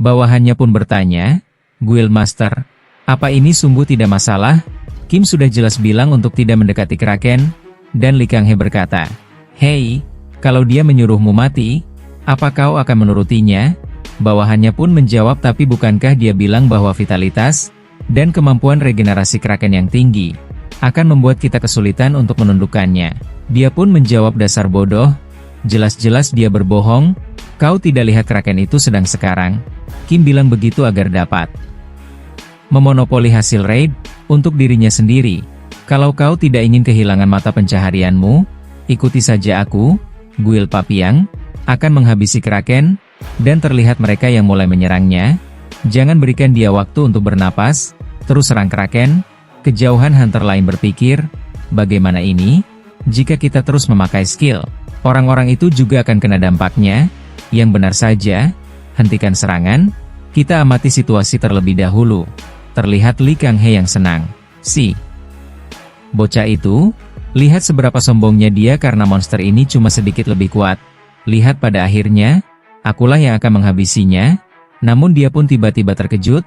Bawahannya pun bertanya, "Guild Master, apa ini sungguh tidak masalah?" Kim sudah jelas bilang untuk tidak mendekati Kraken, dan Lee Kang He berkata, "Hei, kalau dia menyuruhmu mati, apa kau akan menurutinya?" Bawahannya pun menjawab, "Tapi bukankah dia bilang bahwa vitalitas dan kemampuan regenerasi Kraken yang tinggi akan membuat kita kesulitan untuk menundukkannya?" Dia pun menjawab, "Dasar bodoh, jelas-jelas dia berbohong, kau tidak lihat Kraken itu sedang sekarang." Kim bilang begitu agar dapat memonopoli hasil raid untuk dirinya sendiri. "Kalau kau tidak ingin kehilangan mata pencaharianmu, ikuti saja aku." Guild Papiang akan menghabisi Kraken, dan terlihat mereka yang mulai menyerangnya. Jangan berikan dia waktu untuk bernapas, terus serang Kraken. Kejauhan hunter lain berpikir, bagaimana ini? Jika kita terus memakai skill, orang-orang itu juga akan kena dampaknya. Yang benar saja, hentikan serangan, kita amati situasi terlebih dahulu. Terlihat Lee Kang He yang senang. Si bocah itu, lihat seberapa sombongnya dia karena monster ini cuma sedikit lebih kuat. Lihat pada akhirnya, akulah yang akan menghabisinya. Namun dia pun tiba-tiba terkejut.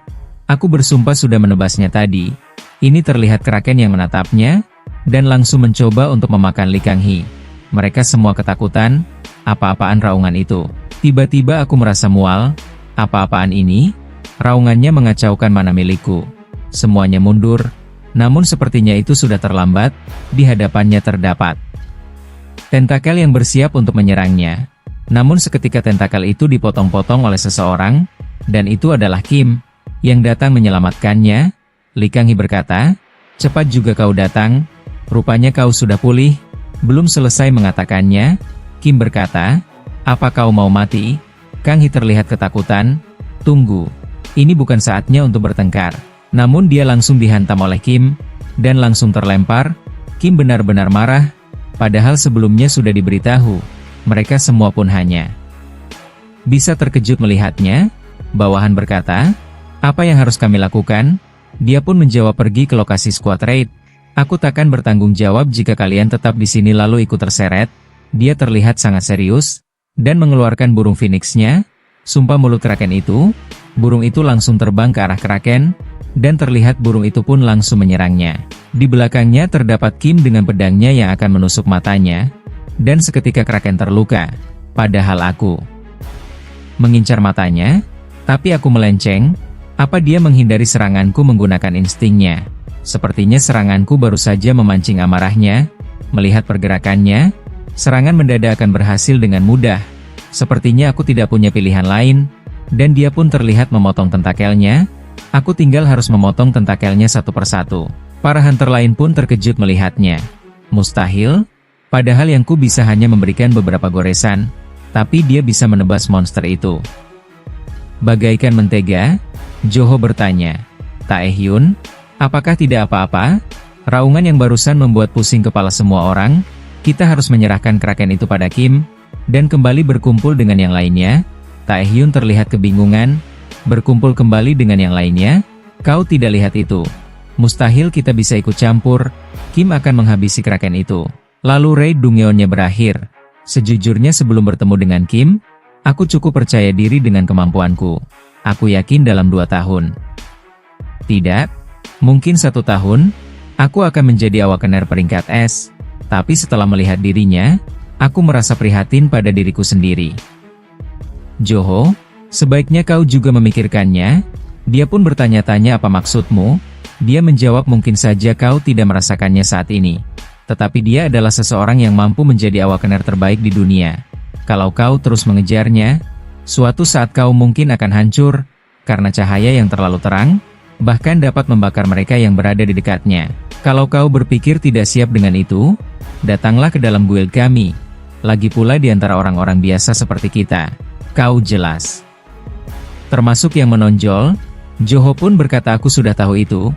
Aku bersumpah sudah menebasnya tadi. Ini terlihat Kraken yang menatapnya, dan langsung mencoba untuk memakan Lee Kang He. Mereka semua ketakutan. Apa-apaan raungan itu? Tiba-tiba aku merasa mual. Apa-apaan ini? Raungannya mengacaukan mana milikku. Semuanya mundur. Namun sepertinya itu sudah terlambat. Di hadapannya terdapat tentakel yang bersiap untuk menyerangnya. Namun seketika tentakel itu dipotong-potong oleh seseorang, dan itu adalah Kim, yang datang menyelamatkannya. Lee Kang He berkata, "Cepat juga kau datang, rupanya kau sudah pulih." Belum selesai mengatakannya, Kim berkata, "Apa kau mau mati?" Kang He terlihat ketakutan. "Tunggu, ini bukan saatnya untuk bertengkar." Namun dia langsung dihantam oleh Kim, dan langsung terlempar. Kim benar-benar marah, padahal sebelumnya sudah diberitahu. Mereka semua pun hanya bisa terkejut melihatnya. Bawahan berkata, "Apa yang harus kami lakukan?" Dia pun menjawab, "Pergi ke lokasi squad raid. Aku takkan bertanggung jawab jika kalian tetap di sini lalu ikut terseret." Dia terlihat sangat serius, dan mengeluarkan burung phoenix-nya. Sumpah mulut Kraken itu, burung itu langsung terbang ke arah Kraken, dan terlihat burung itu pun langsung menyerangnya. Di belakangnya terdapat Kim dengan pedangnya yang akan menusuk matanya, dan seketika Kraken terluka. Padahal aku mengincar matanya, tapi aku melenceng. Apa dia menghindari seranganku menggunakan instingnya? Sepertinya seranganku baru saja memancing amarahnya. Melihat pergerakannya, serangan mendadak akan berhasil dengan mudah. Sepertinya aku tidak punya pilihan lain, dan dia pun terlihat memotong tentakelnya. Aku tinggal harus memotong tentakelnya satu persatu. Para hunter lain pun terkejut melihatnya. Mustahil, padahal yang ku bisa hanya memberikan beberapa goresan, tapi dia bisa menebas monster itu. Bagaikan mentega, Joho bertanya, "Taehyun, apakah tidak apa-apa?" Raungan yang barusan membuat pusing kepala semua orang. Kita harus menyerahkan Kraken itu pada Kim, dan kembali berkumpul dengan yang lainnya. Taehyun terlihat kebingungan. Berkumpul kembali dengan yang lainnya? Kau tidak lihat itu? Mustahil kita bisa ikut campur. Kim akan menghabisi Kraken itu. Lalu raid Dungyeonnya berakhir. Sejujurnya sebelum bertemu dengan Kim, aku cukup percaya diri dengan kemampuanku. Aku yakin dalam 2 tahun. Tidak, mungkin 1 tahun, aku akan menjadi awakener peringkat S. Tapi setelah melihat dirinya, aku merasa prihatin pada diriku sendiri. Joho, sebaiknya kau juga memikirkannya. Dia pun bertanya-tanya, "Apa maksudmu?" Dia menjawab, "Mungkin saja kau tidak merasakannya saat ini. Tetapi dia adalah seseorang yang mampu menjadi awakener terbaik di dunia. Kalau kau terus mengejarnya, suatu saat kau mungkin akan hancur, karena cahaya yang terlalu terang, bahkan dapat membakar mereka yang berada di dekatnya. Kalau kau berpikir tidak siap dengan itu, datanglah ke dalam guild kami. Lagi pula di antara orang-orang biasa seperti kita, kau jelas termasuk yang menonjol." Joho pun berkata, "Aku sudah tahu itu."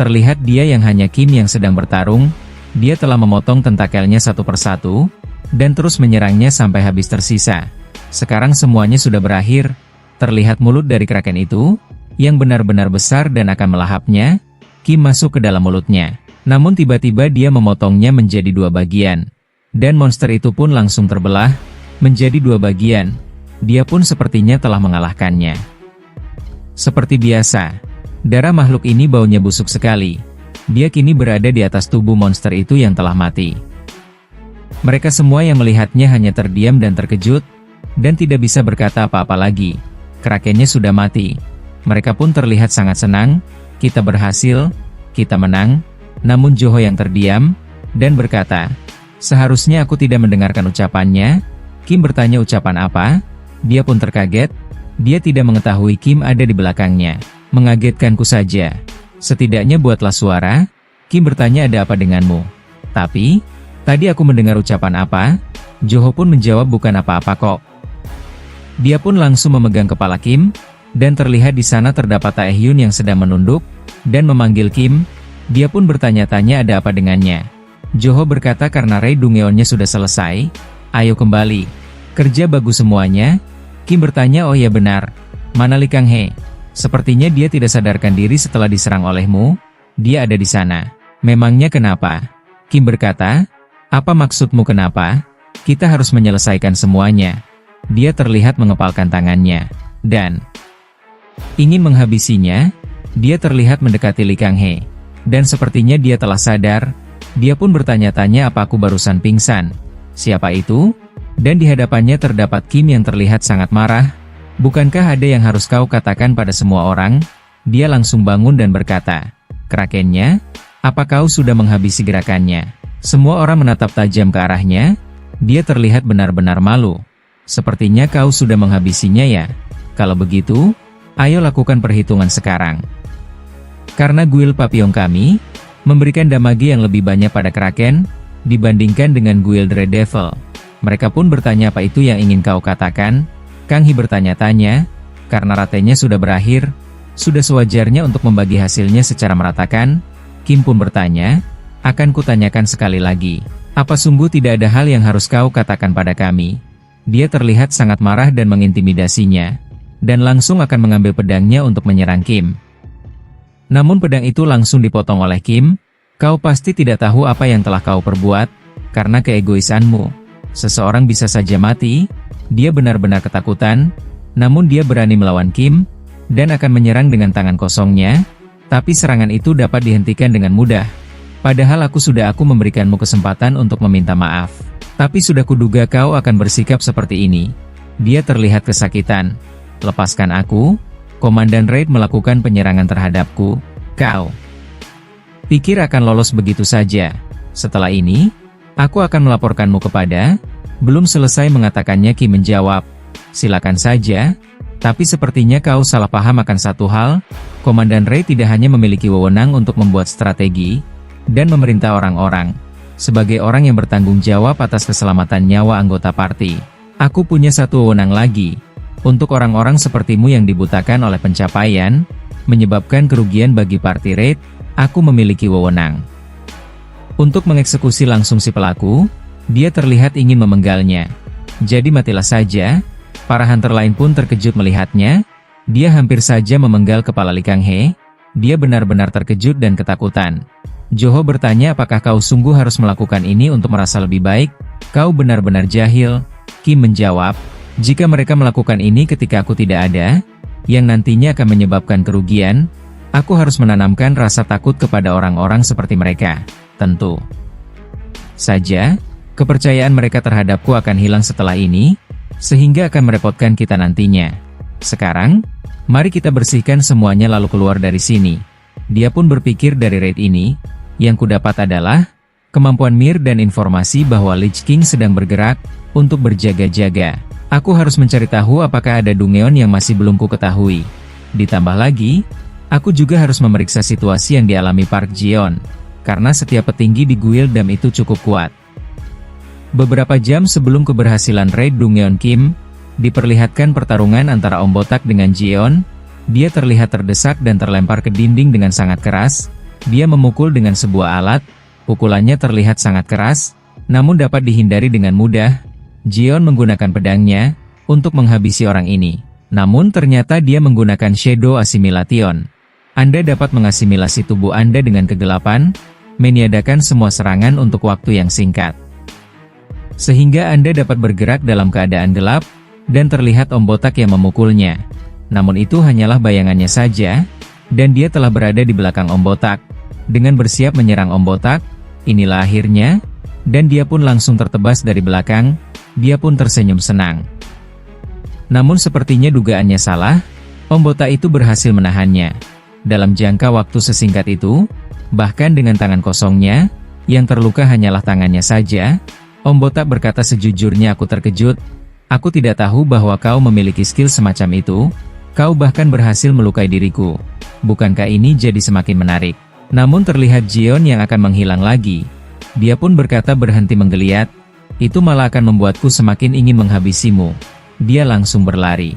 Terlihat dia yang hanya Kim yang sedang bertarung. Dia telah memotong tentakelnya satu persatu, dan terus menyerangnya sampai habis tersisa. Sekarang semuanya sudah berakhir. Terlihat mulut dari Kraken itu, yang benar-benar besar dan akan melahapnya. Kim masuk ke dalam mulutnya. Namun tiba-tiba dia memotongnya menjadi 2 bagian. Dan monster itu pun langsung terbelah, menjadi 2 bagian. Dia pun sepertinya telah mengalahkannya. Seperti biasa, darah makhluk ini baunya busuk sekali. Dia kini berada di atas tubuh monster itu yang telah mati. Mereka semua yang melihatnya hanya terdiam dan terkejut, dan tidak bisa berkata apa-apa lagi. Krakennya sudah mati. Mereka pun terlihat sangat senang. Kita berhasil, kita menang. Namun Joho yang terdiam, dan berkata, "Seharusnya aku tidak mendengarkan ucapannya." Kim bertanya ucapan apa? Dia pun terkaget. Dia tidak mengetahui Kim ada di belakangnya. Mengagetkanku saja. Setidaknya buatlah suara. Kim bertanya ada apa denganmu. Tapi, tadi aku mendengar ucapan apa? Joho pun menjawab bukan apa-apa kok. Dia pun langsung memegang kepala Kim, dan terlihat di sana terdapat Taehyun yang sedang menunduk, dan memanggil Kim. Dia pun bertanya-tanya ada apa dengannya. Joho berkata karena Raid Dungeon-nya sudah selesai, ayo kembali. Kerja bagus semuanya. Kim bertanya oh ya benar. Mana Lee Kang-hee? Sepertinya dia tidak sadarkan diri setelah diserang olehmu. Dia ada di sana. Memangnya kenapa? Kim berkata, apa maksudmu kenapa? Kita harus menyelesaikan semuanya. Dia terlihat mengepalkan tangannya, dan ingin menghabisinya. Dia terlihat mendekati Lee Kang-hee, dan sepertinya dia telah sadar. Dia pun bertanya-tanya apa aku barusan pingsan. Siapa itu? Dan di hadapannya terdapat Kim yang terlihat sangat marah. Bukankah ada yang harus kau katakan pada semua orang? Dia langsung bangun dan berkata, Krakennya? Apa kau sudah menghabisi gerakannya? Semua orang menatap tajam ke arahnya. Dia terlihat benar-benar malu. Sepertinya kau sudah menghabisinya ya? Kalau begitu, ayo lakukan perhitungan sekarang. Karena guild Papillon kami memberikan damage yang lebih banyak pada Kraken dibandingkan dengan guild Red Devil. Mereka pun bertanya apa itu yang ingin kau katakan? Kang Hee bertanya-tanya, karena ratenya sudah berakhir, sudah sewajarnya untuk membagi hasilnya secara meratakan. Kim pun bertanya, akan kutanyakan sekali lagi, apa sungguh tidak ada hal yang harus kau katakan pada kami? Dia terlihat sangat marah dan mengintimidasinya, dan langsung akan mengambil pedangnya untuk menyerang Kim. Namun pedang itu langsung dipotong oleh Kim. Kau pasti tidak tahu apa yang telah kau perbuat, karena keegoisanmu. Seseorang bisa saja mati. Dia benar-benar ketakutan, namun dia berani melawan Kim, dan akan menyerang dengan tangan kosongnya, tapi serangan itu dapat dihentikan dengan mudah. Padahal aku memberikanmu kesempatan untuk meminta maaf. Tapi sudah kuduga kau akan bersikap seperti ini. Dia terlihat kesakitan. Lepaskan aku, Komandan Raid melakukan penyerangan terhadapku. Kau pikir akan lolos begitu saja? Setelah ini, aku akan melaporkanmu kepada... Belum selesai mengatakannya Kim menjawab, silakan saja, tapi sepertinya kau salah paham akan satu hal. Komandan Raid tidak hanya memiliki wewenang untuk membuat strategi, dan memerintah orang-orang. Sebagai orang yang bertanggung jawab atas keselamatan nyawa anggota party, aku punya satu wewenang lagi. Untuk orang-orang sepertimu yang dibutakan oleh pencapaian, menyebabkan kerugian bagi party Raid, aku memiliki wewenang untuk mengeksekusi langsung si pelaku. Dia terlihat ingin memenggalnya. Jadi matilah saja. Para hunter lain pun terkejut melihatnya. Dia hampir saja memenggal kepala Lee Kang-hee. Dia benar-benar terkejut dan ketakutan. Joho bertanya apakah kau sungguh harus melakukan ini untuk merasa lebih baik? Kau benar-benar jahil. Kim menjawab, jika mereka melakukan ini ketika aku tidak ada, yang nantinya akan menyebabkan kerugian, aku harus menanamkan rasa takut kepada orang-orang seperti mereka. Tentu saja, kepercayaan mereka terhadapku akan hilang setelah ini, sehingga akan merepotkan kita nantinya. Sekarang, mari kita bersihkan semuanya lalu keluar dari sini. Dia pun berpikir dari raid ini, yang kudapat adalah, kemampuan Mir dan informasi bahwa Lich King sedang bergerak, untuk berjaga-jaga. Aku harus mencari tahu apakah ada Dungeon yang masih belum ku ketahui. Ditambah lagi, aku juga harus memeriksa situasi yang dialami Park Ji-yeon, karena setiap petinggi di Guild Dam itu cukup kuat. Beberapa jam sebelum keberhasilan Raid Dungeon Kim, diperlihatkan pertarungan antara Om Botak dengan Ji-yeon. Dia terlihat terdesak dan terlempar ke dinding dengan sangat keras. Dia memukul dengan sebuah alat, pukulannya terlihat sangat keras, namun dapat dihindari dengan mudah. Ji-yeon menggunakan pedangnya, untuk menghabisi orang ini. Namun ternyata dia menggunakan Shadow Assimilation. Anda dapat mengasimilasi tubuh Anda dengan kegelapan, meniadakan semua serangan untuk waktu yang singkat. Sehingga Anda dapat bergerak dalam keadaan gelap, dan terlihat Om Botak yang memukulnya. Namun itu hanyalah bayangannya saja, dan dia telah berada di belakang Om Botak. Dengan bersiap menyerang Om Botak, inilah akhirnya, dan dia pun langsung tertebas dari belakang, dia pun tersenyum senang. Namun sepertinya dugaannya salah, Om Botak itu berhasil menahannya. Dalam jangka waktu sesingkat itu, bahkan dengan tangan kosongnya, yang terluka hanyalah tangannya saja, Om Botak berkata, sejujurnya aku terkejut, aku tidak tahu bahwa kau memiliki skill semacam itu, kau bahkan berhasil melukai diriku. Bukankah ini jadi semakin menarik? Namun terlihat Jion yang akan menghilang lagi. Dia pun berkata berhenti menggeliat, itu malah akan membuatku semakin ingin menghabisimu. Dia langsung berlari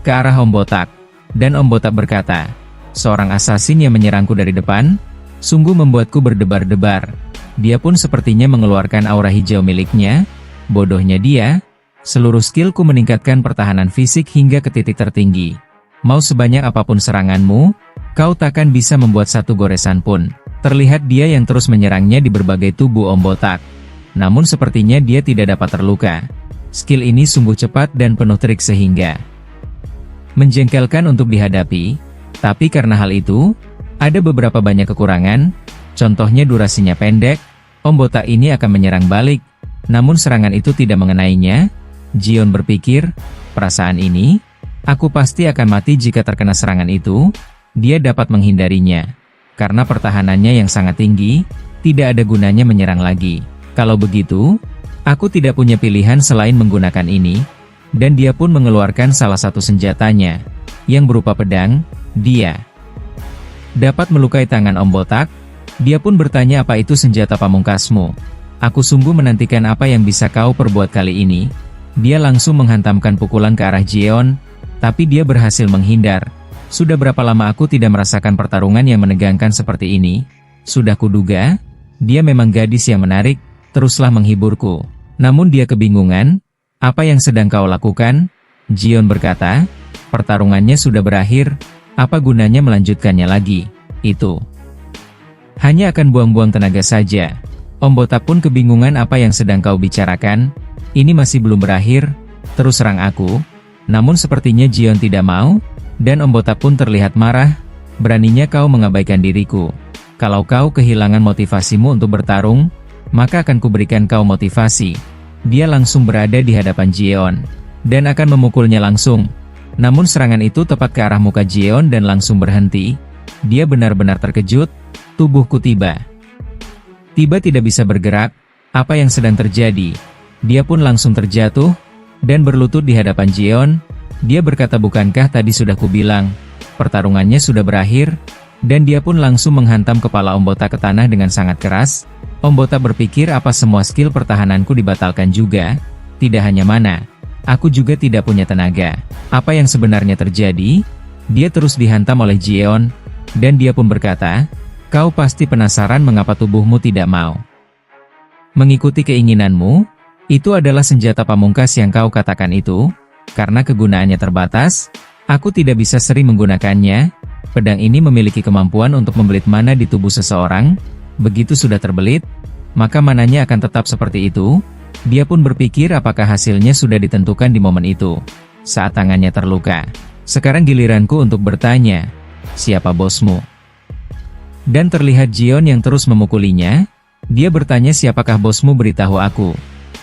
ke arah Om Botak, dan Om Botak berkata, seorang asasin yang menyerangku dari depan, sungguh membuatku berdebar-debar. Dia pun sepertinya mengeluarkan aura hijau miliknya, bodohnya dia, seluruh skillku meningkatkan pertahanan fisik hingga ke titik tertinggi. Mau sebanyak apapun seranganmu, kau takkan bisa membuat satu goresan pun. Terlihat dia yang terus menyerangnya di berbagai tubuh Om Botak. Namun sepertinya dia tidak dapat terluka. Skill ini sungguh cepat dan penuh trik sehingga menjengkelkan untuk dihadapi, tapi karena hal itu, ada beberapa banyak kekurangan, contohnya durasinya pendek, Om Botak ini akan menyerang balik, namun serangan itu tidak mengenainya. Jion berpikir, perasaan ini, aku pasti akan mati jika terkena serangan itu, dia dapat menghindarinya. Karena pertahanannya yang sangat tinggi, tidak ada gunanya menyerang lagi. Kalau begitu, aku tidak punya pilihan selain menggunakan ini, dan dia pun mengeluarkan salah satu senjatanya, yang berupa pedang. Dia dapat melukai tangan Om Botak. Dia pun bertanya, apa itu senjata pamungkasmu? Aku sungguh menantikan apa yang bisa kau perbuat kali ini. Dia langsung menghantamkan pukulan ke arah Jion, tapi dia berhasil menghindar. Sudah berapa lama aku tidak merasakan pertarungan yang menegangkan seperti ini? Sudah kuduga, dia memang gadis yang menarik, teruslah menghiburku. Namun dia kebingungan, apa yang sedang kau lakukan? Jion berkata, pertarungannya sudah berakhir, apa gunanya melanjutkannya lagi? Itu hanya akan buang-buang tenaga saja. Om Botak pun kebingungan, apa yang sedang kau bicarakan? Ini masih belum berakhir, terus serang aku. Namun sepertinya Jion tidak mau, dan Om Botak pun terlihat marah, beraninya kau mengabaikan diriku. Kalau kau kehilangan motivasimu untuk bertarung, maka akan kuberikan kau motivasi. Dia langsung berada di hadapan Jion, dan akan memukulnya langsung. Namun serangan itu tepat ke arah muka Jion dan langsung berhenti. Dia benar-benar terkejut, tubuhku tiba tidak bisa bergerak, apa yang sedang terjadi? Dia pun langsung terjatuh, dan berlutut di hadapan Jion. Dia berkata, bukankah tadi sudah kubilang, pertarungannya sudah berakhir? Dan dia pun langsung menghantam kepala Om Botak ke tanah dengan sangat keras. Om Botak berpikir, apa semua skill pertahananku dibatalkan juga? Tidak hanya mana, aku juga tidak punya tenaga. Apa yang sebenarnya terjadi? Dia terus dihantam oleh Jion, dan dia pun berkata, kau pasti penasaran mengapa tubuhmu tidak mau mengikuti keinginanmu. Itu adalah senjata pamungkas yang kau katakan itu. Karena kegunaannya terbatas, aku tidak bisa sering menggunakannya. Pedang ini memiliki kemampuan untuk membelit mana di tubuh seseorang. Begitu sudah terbelit, maka mananya akan tetap seperti itu. Dia pun berpikir, apakah hasilnya sudah ditentukan di momen itu, saat tangannya terluka. Sekarang giliranku untuk bertanya, siapa bosmu? Dan terlihat Jion yang terus memukulinya. Dia bertanya, siapakah bosmu, beritahu aku.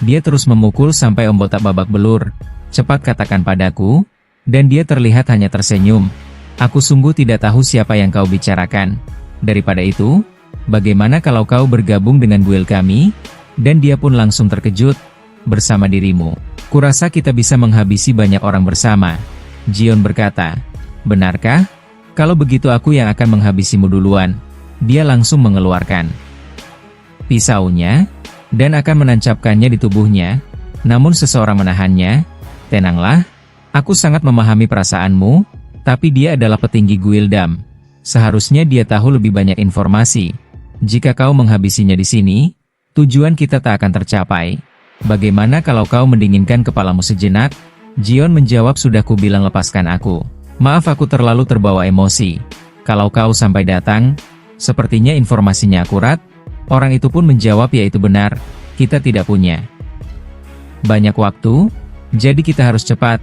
Dia terus memukul sampai Om Botak babak belur. Cepat katakan padaku. Dan dia terlihat hanya tersenyum. Aku sungguh tidak tahu siapa yang kau bicarakan. Daripada itu, bagaimana kalau kau bergabung dengan guild kami? Dan dia pun langsung terkejut. Bersama dirimu, kurasa kita bisa menghabisi banyak orang bersama. Jion berkata, benarkah? Kalau begitu aku yang akan menghabisimu duluan. Dia langsung mengeluarkan pisaunya, dan akan menancapkannya di tubuhnya. Namun seseorang menahannya. Tenanglah, aku sangat memahami perasaanmu, tapi dia adalah petinggi Guildam. Seharusnya dia tahu lebih banyak informasi. Jika kau menghabisinya di sini, tujuan kita tak akan tercapai. Bagaimana kalau kau mendinginkan kepalamu sejenak? Jion menjawab, sudah kubilang lepaskan aku. Maaf, aku terlalu terbawa emosi. Kalau kau sampai datang, sepertinya informasinya akurat. Orang itu pun menjawab, ya itu benar, kita tidak punya banyak waktu, jadi kita harus cepat.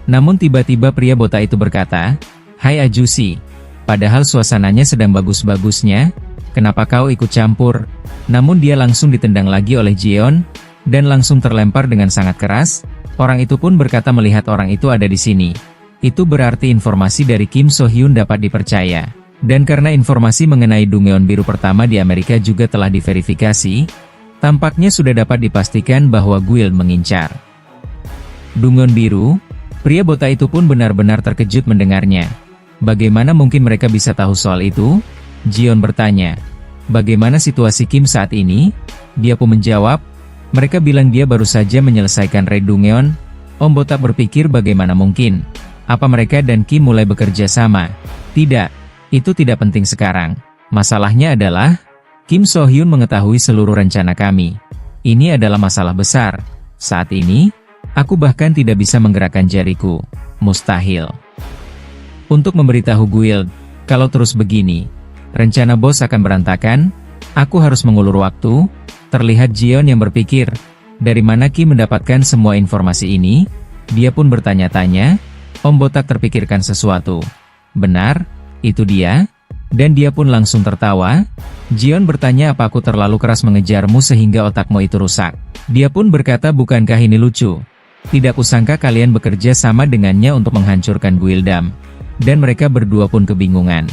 Namun tiba-tiba pria botak itu berkata, "Hai Ajusi, padahal suasananya sedang bagus-bagusnya, kenapa kau ikut campur?" Namun dia langsung ditendang lagi oleh Jeon, dan langsung terlempar dengan sangat keras. Orang itu pun berkata melihat orang itu ada di sini. Itu berarti informasi dari Kim So Hyun dapat dipercaya. Dan karena informasi mengenai Dungeon Biru pertama di Amerika juga telah diverifikasi, tampaknya sudah dapat dipastikan bahwa Guild mengincar Dungeon Biru. Pria botak itu pun benar-benar terkejut mendengarnya. Bagaimana mungkin mereka bisa tahu soal itu? Jeon bertanya. Bagaimana situasi Kim saat ini? Dia pun menjawab, mereka bilang dia baru saja menyelesaikan raid Dungeon. Om botak berpikir bagaimana mungkin? Apa mereka dan Kim mulai bekerja sama? Tidak, itu tidak penting sekarang. Masalahnya adalah, Kim So Hyun mengetahui seluruh rencana kami. Ini adalah masalah besar. Saat ini, aku bahkan tidak bisa menggerakkan jariku. Mustahil untuk memberitahu Guild, kalau terus begini, rencana bos akan berantakan. Aku harus mengulur waktu. Terlihat Jeon yang berpikir, dari mana Kim mendapatkan semua informasi ini? Dia pun bertanya-tanya. Om botak terpikirkan sesuatu. Benar, itu dia. Dan dia pun langsung tertawa. Jeon bertanya, apa aku terlalu keras mengejarmu sehingga otakmu itu rusak? Dia pun berkata, bukankah ini lucu? Tidak kusangka kalian bekerja sama dengannya untuk menghancurkan Guildam. Dan mereka berdua pun kebingungan.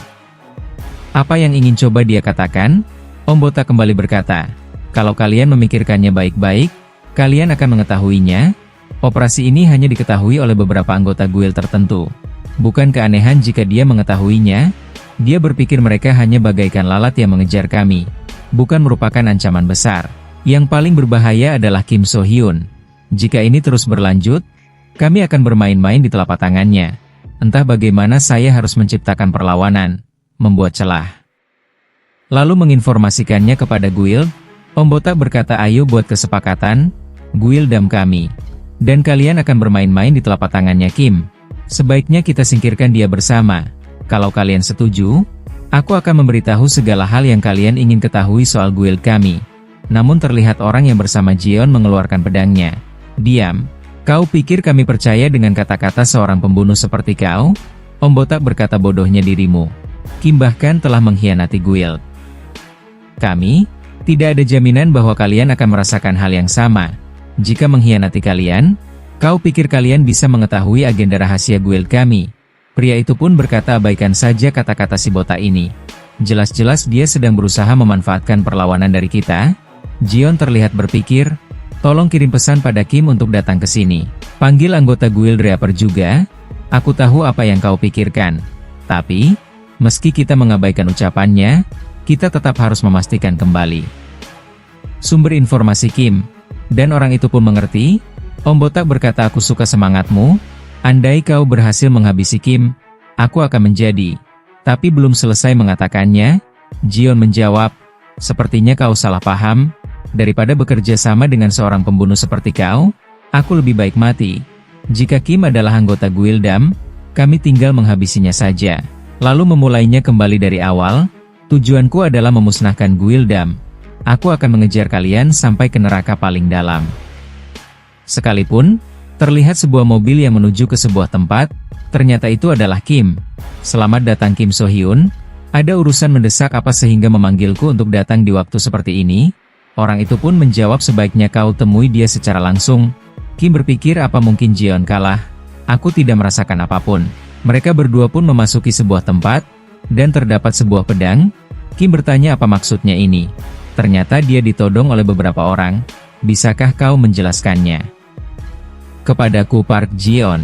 Apa yang ingin coba dia katakan? Om botak kembali berkata, kalau kalian memikirkannya baik-baik, kalian akan mengetahuinya. Operasi ini hanya diketahui oleh beberapa anggota Guild tertentu. Bukan keanehan jika dia mengetahuinya. Dia berpikir mereka hanya bagaikan lalat yang mengejar kami. Bukan merupakan ancaman besar. Yang paling berbahaya adalah Kim So Hyun. Jika ini terus berlanjut, kami akan bermain-main di telapak tangannya. Entah bagaimana saya harus menciptakan perlawanan, membuat celah. Lalu menginformasikannya kepada Guild. Om botak berkata, ayo buat kesepakatan, Guildam kami. Dan kalian akan bermain-main di telapak tangannya Kim. Sebaiknya kita singkirkan dia bersama. Kalau kalian setuju, aku akan memberitahu segala hal yang kalian ingin ketahui soal Guild kami. Namun terlihat orang yang bersama Jeon mengeluarkan pedangnya. Diam. Kau pikir kami percaya dengan kata-kata seorang pembunuh seperti kau? Om botak berkata, bodohnya dirimu. Kim bahkan telah mengkhianati Guild kami. Tidak ada jaminan bahwa kalian akan merasakan hal yang sama. Jika mengkhianati kalian, kau pikir kalian bisa mengetahui agenda rahasia Guild kami? Pria itu pun berkata, abaikan saja kata-kata si botak ini. Jelas-jelas dia sedang berusaha memanfaatkan perlawanan dari kita. Jeon terlihat berpikir, tolong kirim pesan pada Kim untuk datang ke sini. Panggil anggota Guild Reaper juga. Aku tahu apa yang kau pikirkan. Tapi, meski kita mengabaikan ucapannya, kita tetap harus memastikan kembali sumber informasi Kim. Dan orang itu pun mengerti. Om botak berkata, aku suka semangatmu. Andai kau berhasil menghabisi Kim, aku akan menjadi. Tapi belum selesai mengatakannya, Jeon menjawab, sepertinya kau salah paham. Daripada bekerja sama dengan seorang pembunuh seperti kau, aku lebih baik mati. Jika Kim adalah anggota Guildam, kami tinggal menghabisinya saja. Lalu memulainya kembali dari awal. Tujuanku adalah memusnahkan Guildam. Aku akan mengejar kalian sampai ke neraka paling dalam. Sekalipun, terlihat sebuah mobil yang menuju ke sebuah tempat, ternyata itu adalah Kim. Selamat datang Kim So Hyun. Ada urusan mendesak apa sehingga memanggilku untuk datang di waktu seperti ini? Orang itu pun menjawab, sebaiknya kau temui dia secara langsung. Kim berpikir, apa mungkin Jeon kalah? Aku tidak merasakan apapun. Mereka berdua pun memasuki sebuah tempat, dan terdapat sebuah pedang. Kim bertanya, apa maksudnya ini? Ternyata dia ditodong oleh beberapa orang. Bisakah kau menjelaskannya kepadaku, Park Jeon?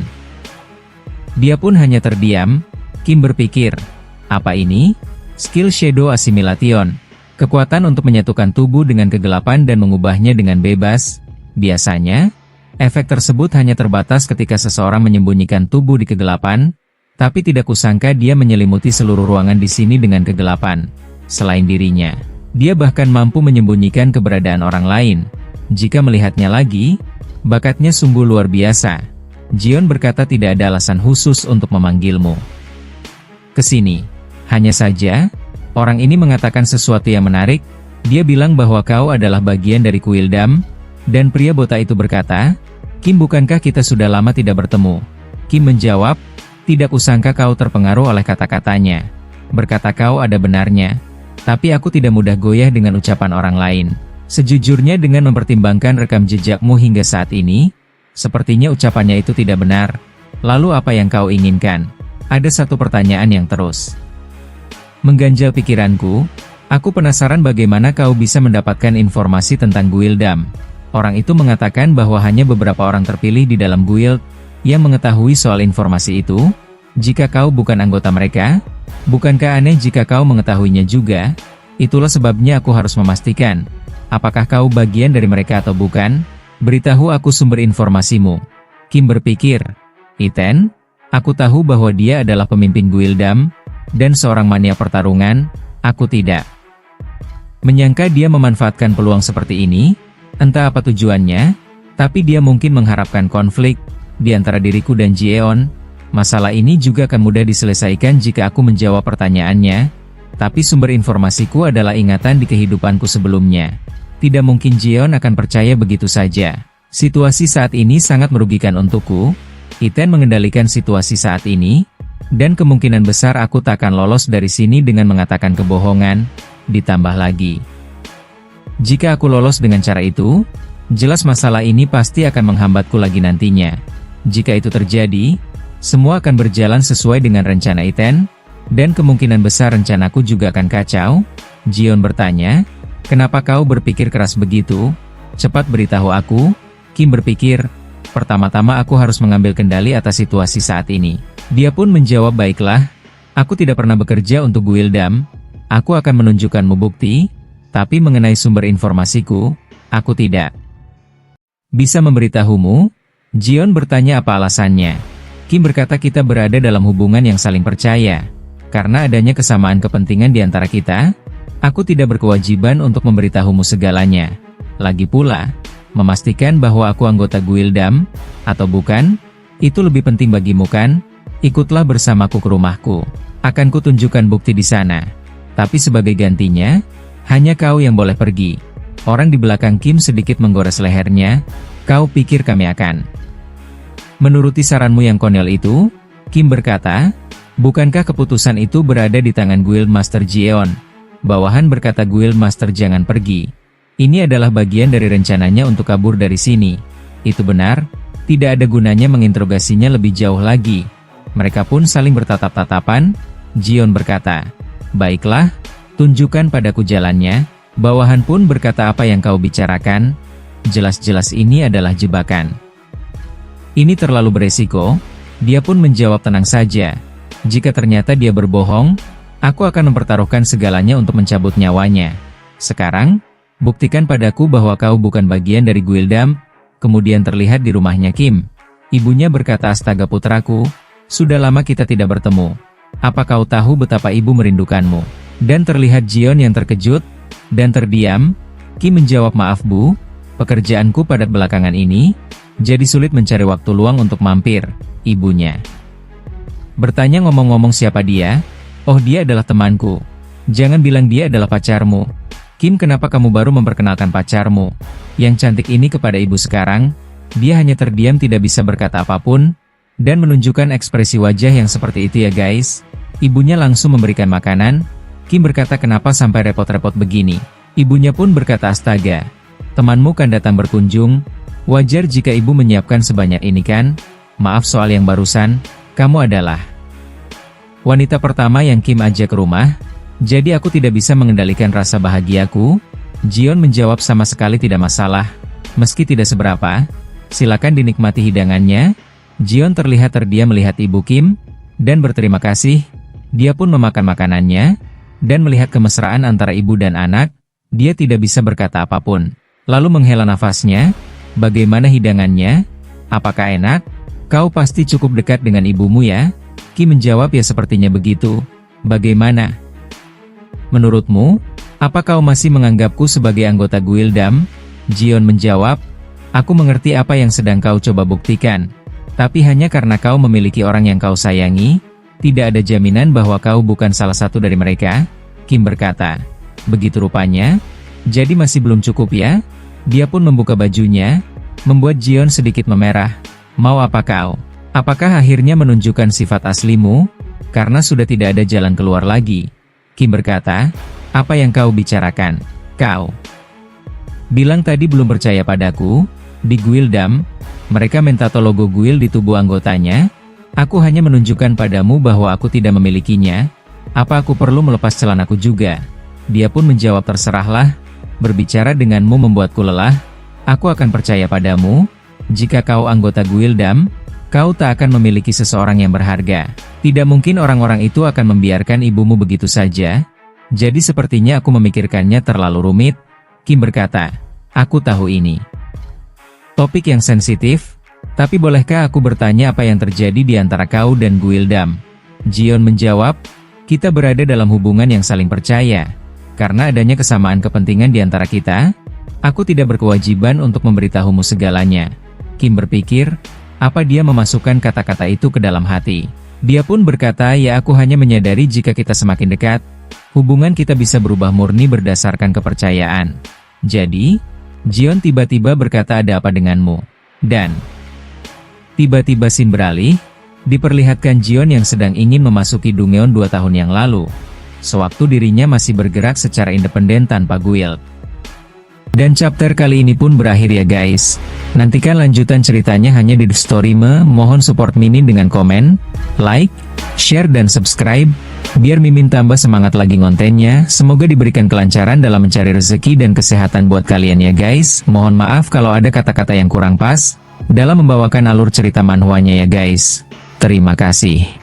Dia pun hanya terdiam. Kim berpikir, apa ini? Skill Shadow Assimilation. Kekuatan untuk menyatukan tubuh dengan kegelapan dan mengubahnya dengan bebas. Biasanya, efek tersebut hanya terbatas ketika seseorang menyembunyikan tubuh di kegelapan. Tapi tidak kusangka dia menyelimuti seluruh ruangan di sini dengan kegelapan. Selain dirinya, dia bahkan mampu menyembunyikan keberadaan orang lain. Jika melihatnya lagi, bakatnya sungguh luar biasa. Jeon berkata, tidak ada alasan khusus untuk memanggilmu ke sini. Hanya saja, orang ini mengatakan sesuatu yang menarik. Dia bilang bahwa kau adalah bagian dari Guildam. Dan pria botak itu berkata, Kim, bukankah kita sudah lama tidak bertemu? Kim menjawab, tidak kusangka kau terpengaruh oleh kata-katanya. Berkata kau ada benarnya. Tapi aku tidak mudah goyah dengan ucapan orang lain. Sejujurnya dengan mempertimbangkan rekam jejakmu hingga saat ini, sepertinya ucapannya itu tidak benar. Lalu apa yang kau inginkan? Ada satu pertanyaan yang terus mengganjal pikiranku. Aku penasaran bagaimana kau bisa mendapatkan informasi tentang Guildam. Orang itu mengatakan bahwa hanya beberapa orang terpilih di dalam guild yang mengetahui soal informasi itu. Jika kau bukan anggota mereka, bukankah aneh jika kau mengetahuinya juga? Itulah sebabnya aku harus memastikan, apakah kau bagian dari mereka atau bukan? Beritahu aku sumber informasimu. Kim berpikir, Iten, aku tahu bahwa dia adalah pemimpin Guildam, dan seorang mania pertarungan, aku tidak menyangka dia memanfaatkan peluang seperti ini. Entah apa tujuannya, tapi dia mungkin mengharapkan konflik di antara diriku dan Jeon. Masalah ini juga akan mudah diselesaikan jika aku menjawab pertanyaannya, tapi sumber informasiku adalah ingatan di kehidupanku sebelumnya. Tidak mungkin Jeon akan percaya begitu saja. Situasi saat ini sangat merugikan untukku. Iten mengendalikan situasi saat ini, dan kemungkinan besar aku tak akan lolos dari sini dengan mengatakan kebohongan. Ditambah lagi, jika aku lolos dengan cara itu, jelas masalah ini pasti akan menghambatku lagi nantinya. Jika itu terjadi, semua akan berjalan sesuai dengan rencana Iten, dan kemungkinan besar rencanaku juga akan kacau. Jeon bertanya, kenapa kau berpikir keras begitu? Cepat beritahu aku. Kim berpikir, pertama-tama aku harus mengambil kendali atas situasi saat ini. Dia pun menjawab, baiklah, aku tidak pernah bekerja untuk Guildam. Aku akan menunjukkanmu bukti, tapi mengenai sumber informasiku, aku tidak bisa memberitahumu. Jeon bertanya apa alasannya. Kim berkata kita berada dalam hubungan yang saling percaya. Karena adanya kesamaan kepentingan di antara kita, aku tidak berkewajiban untuk memberitahumu segalanya. Lagi pula, memastikan bahwa aku anggota Guildam, atau bukan, itu lebih penting bagimu kan? Ikutlah bersamaku ke rumahku. Akan kutunjukkan bukti di sana. Tapi sebagai gantinya, hanya kau yang boleh pergi. Orang di belakang Kim sedikit menggores lehernya. Kau pikir kami akan menuruti saranmu yang konyol itu? Kim berkata, bukankah keputusan itu berada di tangan Guildmaster Jeon? Bawahan berkata Guildmaster jangan pergi. Ini adalah bagian dari rencananya untuk kabur dari sini. Itu benar, tidak ada gunanya menginterogasinya lebih jauh lagi. Mereka pun saling bertatap-tatapan. Jeon berkata, baiklah, tunjukkan padaku jalannya. Bawahan pun berkata apa yang kau bicarakan? Jelas-jelas ini adalah jebakan. Ini terlalu beresiko. Dia pun menjawab tenang saja. Jika ternyata dia berbohong, aku akan mempertaruhkan segalanya untuk mencabut nyawanya. Sekarang, buktikan padaku bahwa kau bukan bagian dari Guildam. Kemudian terlihat di rumahnya Kim. Ibunya berkata, astaga putraku, sudah lama kita tidak bertemu. Apa kau tahu betapa ibu merindukanmu? Dan terlihat Jeon yang terkejut dan terdiam. Kim menjawab, maaf bu, pekerjaanku padat belakangan ini, jadi sulit mencari waktu luang untuk mampir. Ibunya bertanya, ngomong-ngomong siapa dia? Oh, dia adalah temanku. Jangan bilang dia adalah pacarmu. Kim, kenapa kamu baru memperkenalkan pacarmu yang cantik ini kepada ibu sekarang? Dia hanya terdiam, tidak bisa berkata apapun, dan menunjukkan ekspresi wajah yang seperti itu ya guys. Ibunya langsung memberikan makanan. Kim berkata, kenapa sampai repot-repot begini? Ibunya pun berkata, astaga, temanmu kan datang berkunjung. Wajar jika ibu menyiapkan sebanyak ini kan? Maaf soal yang barusan, kamu adalah wanita pertama yang Kim ajak ke rumah, jadi aku tidak bisa mengendalikan rasa bahagiaku. Jeon menjawab, sama sekali tidak masalah, meski tidak seberapa, silakan dinikmati hidangannya. Jeon terlihat terdiam melihat ibu Kim, dan berterima kasih. Dia pun memakan makanannya, dan melihat kemesraan antara ibu dan anak, dia tidak bisa berkata apapun. Lalu menghela nafasnya, bagaimana hidangannya? Apakah enak? Kau pasti cukup dekat dengan ibumu ya? Kim menjawab, ya sepertinya begitu. Bagaimana menurutmu? Apa kau masih menganggapku sebagai anggota Guildam? Jeon menjawab, aku mengerti apa yang sedang kau coba buktikan. Tapi hanya karena kau memiliki orang yang kau sayangi, tidak ada jaminan bahwa kau bukan salah satu dari mereka. Kim berkata, begitu rupanya. Jadi masih belum cukup ya? Dia pun membuka bajunya, membuat Jeon sedikit memerah. Mau apa kau? Apakah akhirnya menunjukkan sifat aslimu? Karena sudah tidak ada jalan keluar lagi. Kim berkata, apa yang kau bicarakan? Kau bilang tadi belum percaya padaku. Di Guildam, mereka mentato logo guild di tubuh anggotanya. Aku hanya menunjukkan padamu bahwa aku tidak memilikinya. Apa aku perlu melepas celanaku juga? Dia pun menjawab, terserahlah. Berbicara denganmu membuatku lelah. Aku akan percaya padamu. Jika kau anggota Guildam, kau tak akan memiliki seseorang yang berharga. Tidak mungkin orang-orang itu akan membiarkan ibumu begitu saja. Jadi sepertinya aku memikirkannya terlalu rumit. Kim berkata, aku tahu ini topik yang sensitif, tapi bolehkah aku bertanya apa yang terjadi di antara kau dan Guildam? Jion menjawab, kita berada dalam hubungan yang saling percaya. Karena adanya kesamaan kepentingan di antara kita, aku tidak berkewajiban untuk memberitahumu segalanya. Kim berpikir, apa dia memasukkan kata-kata itu ke dalam hati? Dia pun berkata, ya aku hanya menyadari jika kita semakin dekat, hubungan kita bisa berubah murni berdasarkan kepercayaan. Jadi, Jion tiba-tiba berkata, ada apa denganmu? Dan tiba-tiba scene beralih, diperlihatkan Jion yang sedang ingin memasuki Dungeon 2 tahun yang lalu. Sewaktu dirinya masih bergerak secara independen tanpa guild. Dan chapter kali ini pun berakhir ya guys. Nantikan lanjutan ceritanya hanya di The Story. Mohon support Mimin dengan komen, like, share dan subscribe, biar Mimin tambah semangat lagi ngontennya. Semoga diberikan kelancaran dalam mencari rezeki dan kesehatan buat kalian ya guys. Mohon maaf kalau ada kata-kata yang kurang pas dalam membawakan alur cerita manhwanya ya guys. Terima kasih.